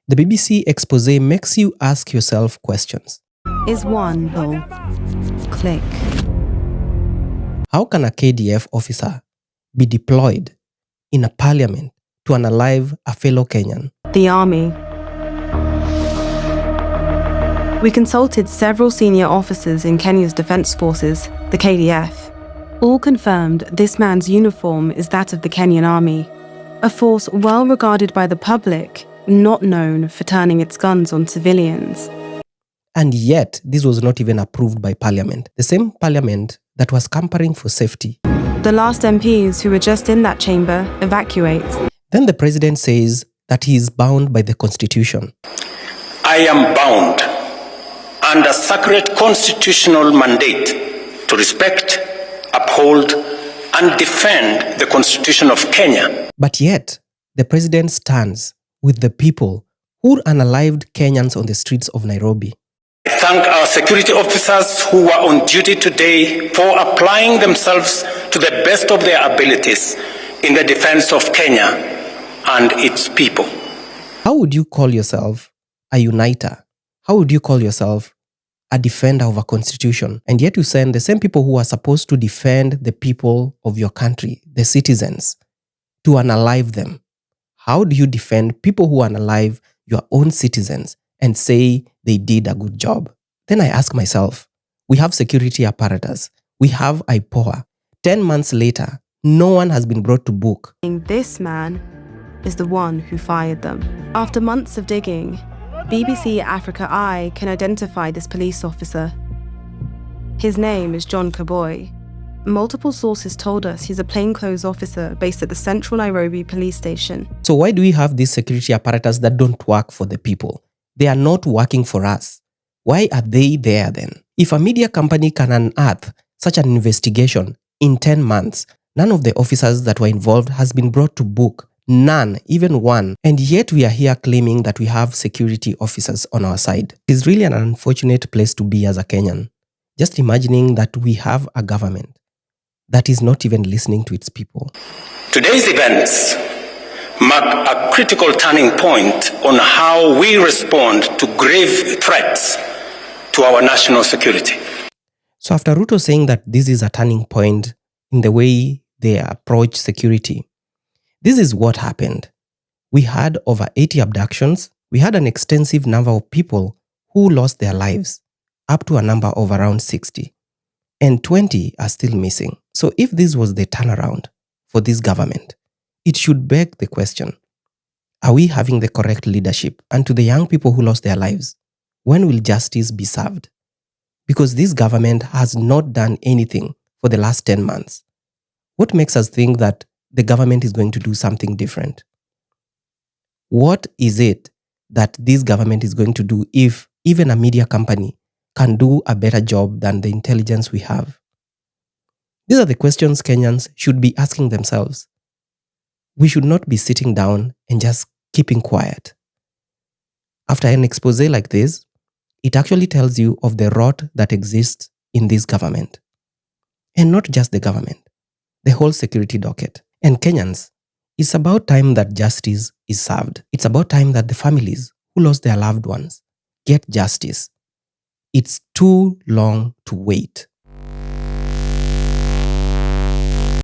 The BBC expose makes you ask yourself questions. Is one bull. Click. How can a KDF officer be deployed in a parliament to unalive a fellow Kenyan? The army. We consulted several senior officers in Kenya's defence forces, the KDF. All confirmed this man's uniform is that of the Kenyan army, a force well regarded by the public, not known for turning its guns on civilians. And yet, this was not even approved by Parliament, the same Parliament that was campaigning for safety. The last MPs who were just in that chamber evacuate. Then the president says that he is bound by the Constitution. I am bound under sacred constitutional mandate to respect, uphold, and defend the Constitution of Kenya. But yet, the president stands with the people who unalived Kenyans on the streets of Nairobi. I thank our security officers who are on duty today for applying themselves to the best of their abilities in the defense of Kenya and its people. How would you call yourself a uniter? How would you call yourself a defender of a constitution? And yet you send the same people who are supposed to defend the people of your country, the citizens, to unalive them. How do you defend people who unalive your own citizens and say they did a good job? Then I ask myself, we have security apparatus, we have IPOA. 10 months later, no one has been brought to book. This man is the one who fired them. After months of digging, BBC Africa Eye can identify this police officer. His name is John Kaboi. Multiple sources told us he's a plainclothes officer based at the Central Nairobi police station. So why do we have these security apparatus that don't work for the people? They are not working for us. Why are they there then? If a media company can unearth such an investigation in 10 months, none of the officers that were involved has been brought to book. None, even one. And yet we are here claiming that we have security officers on our side. It's really an unfortunate place to be as a Kenyan. Just imagining that we have a government that is not even listening to its people. Today's events mark a critical turning point on how we respond to grave threats to our national security. So after Ruto saying that this is a turning point in the way they approach security, this is what happened. We had over 80 abductions. We had an extensive number of people who lost their lives, up to a number of around 60. And 20 are still missing. So if this was the turnaround for this government, it should beg the question, are we having the correct leadership? And to the young people who lost their lives, when will justice be served? Because this government has not done anything for the last 10 months. What makes us think that the government is going to do something different? What is it that this government is going to do if even a media company can do a better job than the intelligence we have? These are the questions Kenyans should be asking themselves. We should not be sitting down and just keeping quiet. After an expose like this, it actually tells you of the rot that exists in this government. And not just the government, the whole security docket. And Kenyans, it's about time that justice is served. It's about time that the families who lost their loved ones get justice. It's too long to wait.